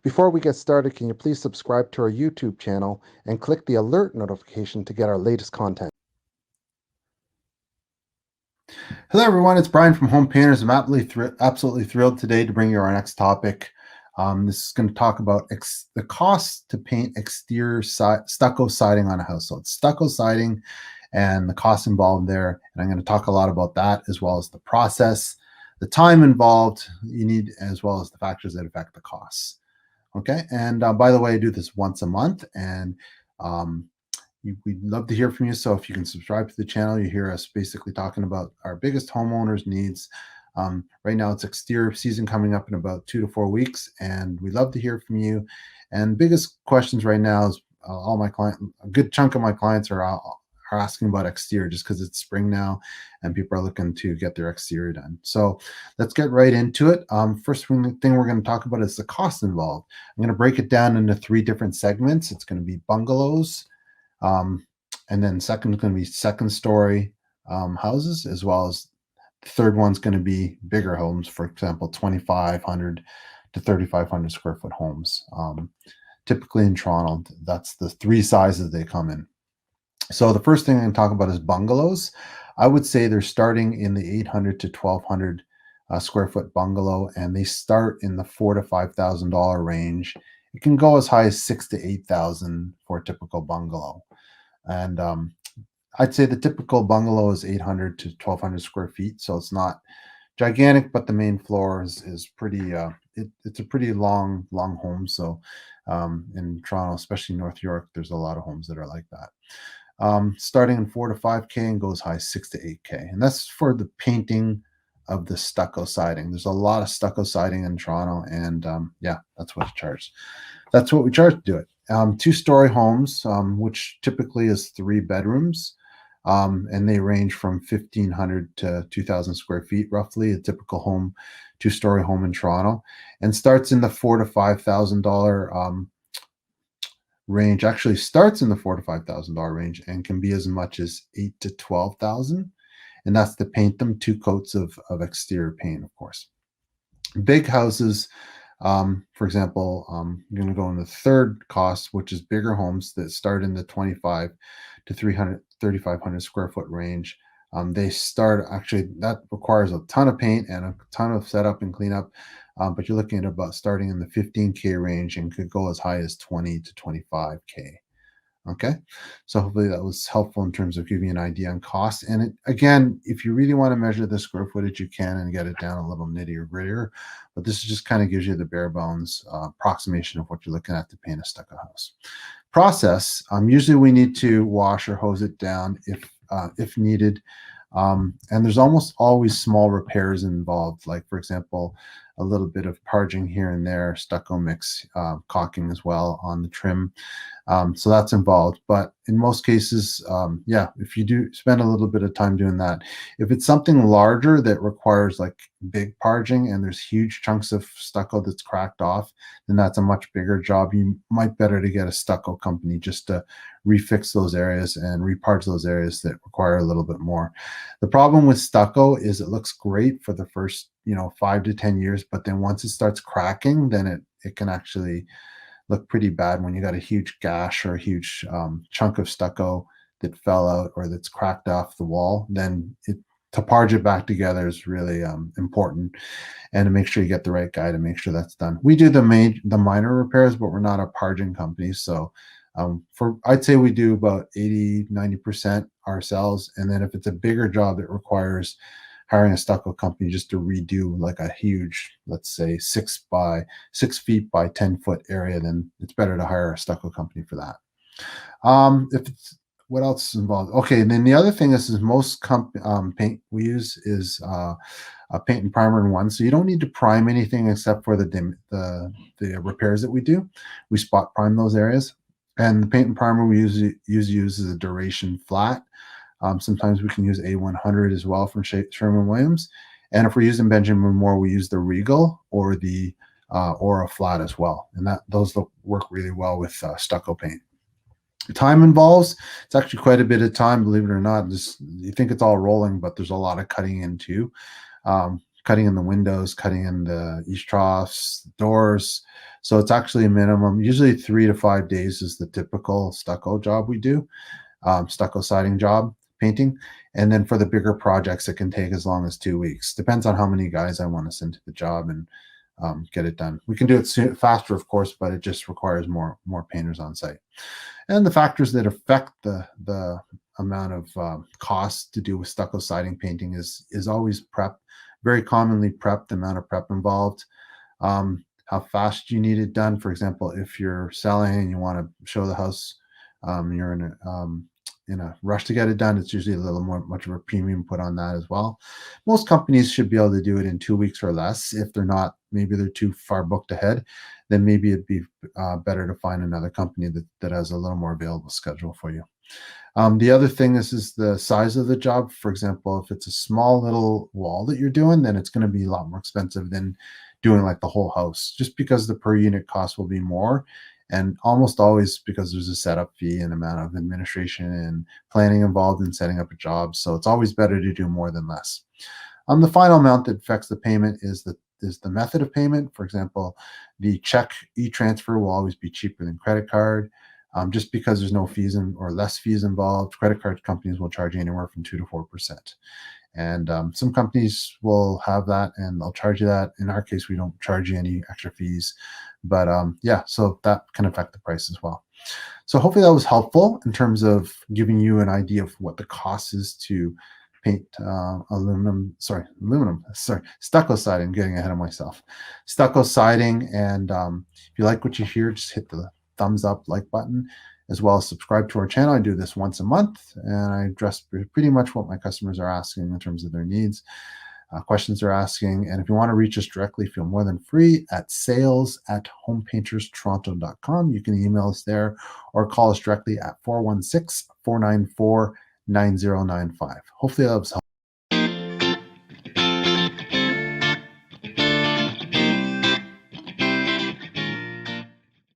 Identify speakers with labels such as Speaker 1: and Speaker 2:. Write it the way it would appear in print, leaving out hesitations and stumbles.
Speaker 1: Before we get started, can you please subscribe to our YouTube channel and click the alert notification to get our latest content?
Speaker 2: Hello, everyone. It's Brian from Home Painters. I'm absolutely thrilled today to bring you our next topic. This is going to talk about the cost to paint exterior stucco siding on a house. So it's stucco siding and the cost involved there. And I'm going to talk a lot about that, as well as the process, the time involved you need, as well as the factors that affect the costs. Okay. And by the way, I do this once a month, and we'd love to hear from you. So if you can subscribe to the channel, you hear us basically talking about our biggest homeowners' needs. Right now, it's exterior season coming up in about 2 to 4 weeks, and we'd love to hear from you. And biggest questions right now is a good chunk of my clients are asking about exterior, just because it's spring now and people are looking to get their exterior done. So let's get right into it. First thing we're going to talk about is the cost involved. I'm going to break it down into 3 different segments. It's going to be bungalows, and then second is going to be second story houses, as well as the third one's going to be bigger homes, for example, 2,500 to 3,500 square foot homes. Typically in Toronto, that's the 3 sizes they come in. So the first thing I'm going to talk about is bungalows. I would say they're starting in the 800 to 1,200 square foot bungalow, and they start in the $4,000 to $5,000 range. It can go as high as $6,000 to $8,000 for a typical bungalow. And I'd say the typical bungalow is 800 to 1,200 square feet, so it's not gigantic, but the main floor is pretty. It's a pretty long home. So in Toronto, especially North York, there's a lot of homes that are like that. Starting in 4 to 5K and goes high 6 to 8K, and that's for the painting of the stucco siding. There's a lot of stucco siding in Toronto, and yeah, that's what we charge to do it. 2-story homes, which typically is 3 bedrooms, and they range from 1,500 to 2,000 square feet, roughly, a typical home, 2-story home in Toronto, and starts in the $4,000 to $5,000 range. Actually starts in the $4,000 to $5,000 range and can be as much as $8,000 to $12,000, and that's to paint them 2 coats of exterior paint, of course. Big houses, for example, I'm going to go in the third cost, which is bigger homes that start in the 25 to 3,500 square foot range. They start, actually, that requires a ton of paint and a ton of setup and cleanup, but you're looking at about starting in the 15K range and could go as high as 20 to 25K. Okay, so hopefully that was helpful in terms of giving you an idea on cost. And again, if you really want to measure the square footage, you can and get it down a little nitty or grittier. But this just kind of gives you the bare bones approximation of what you're looking at to paint a stucco house. Process, usually we need to wash or hose it down if needed. And there's almost always small repairs involved, like, for example, a little bit of parging here and there, stucco mix, caulking as well on the trim. So that's involved. But in most cases, yeah, if you do spend a little bit of time doing that, if it's something larger that requires like big parging and there's huge chunks of stucco that's cracked off, then that's a much bigger job. You might better to get a stucco company just to refix those areas and reparge those areas that require a little bit more. The problem with stucco is it looks great for the first 5 to 10 years, but then once it starts cracking, then it can actually look pretty bad when you got a huge gash or a huge chunk of stucco that fell out or that's cracked off the wall. Then to parge it back together is really important, and to make sure you get the right guy to make sure that's done. We do the minor repairs, but we're not a parging company, so I'd say we do about 80-90% ourselves. And then if it's a bigger job that requires hiring a stucco company just to redo like a huge, let's say 6 feet by 10 foot area, then it's better to hire a stucco company for that. What else is involved? Okay, and then the other thing is most paint we use is a paint and primer in one, so you don't need to prime anything except for the repairs that we do. We spot prime those areas, and the paint and primer we use a duration flat. Sometimes we can use A100 as well from Sherwin-Williams, and if we're using Benjamin Moore, we use the Regal or the Aura flat as well, and those work really well with stucco paint. Time involves, it's actually quite a bit of time, believe it or not. You think it's all rolling, but there's a lot of cutting in too. cutting in the windows, cutting in the east troughs, doors. So it's actually a minimum, usually 3 to 5 days is the typical stucco job we do, stucco siding job, painting. And then for the bigger projects, it can take as long as 2 weeks. Depends on how many guys I want to send to the job and get it done. We can do it faster, of course, but it just requires more painters on site. And the factors that affect the amount of cost to do with stucco siding painting is always prep. Very commonly prep, the amount of prep involved, how fast you need it done. For example, if you're selling and you want to show the house, you're in a rush to get it done, it's usually a little more much of a premium put on that as well. Most companies should be able to do it in 2 weeks or less. If they're not, maybe they're too far booked ahead, then maybe it'd be better to find another company that has a little more available schedule for you. The other thing is the size of the job. For example, if it's a small little wall that you're doing, then it's going to be a lot more expensive than doing like the whole house, just because the per unit cost will be more. And almost always because there's a setup fee and amount of administration and planning involved in setting up a job. So it's always better to do more than less. The final amount that affects the payment is the method of payment. For example, the check e-transfer will always be cheaper than credit card. Just because there's no fees or less fees involved. Credit card companies will charge anywhere from 2 to 4%. And some companies will have that and they'll charge you that. In our case, we don't charge you any extra fees. But yeah, so that can affect the price as well. So hopefully that was helpful in terms of giving you an idea of what the cost is to paint stucco siding, getting ahead of myself. Stucco siding. And if you like what you hear, just hit the thumbs up, like button, as well as subscribe to our channel. I do this once a month and I address pretty much what my customers are asking in terms of their needs, questions they're asking. And if you want to reach us directly, feel more than free at sales@homepainterstoronto.com. You can email us there or call us directly at 416-494-9095. Hopefully that was helpful.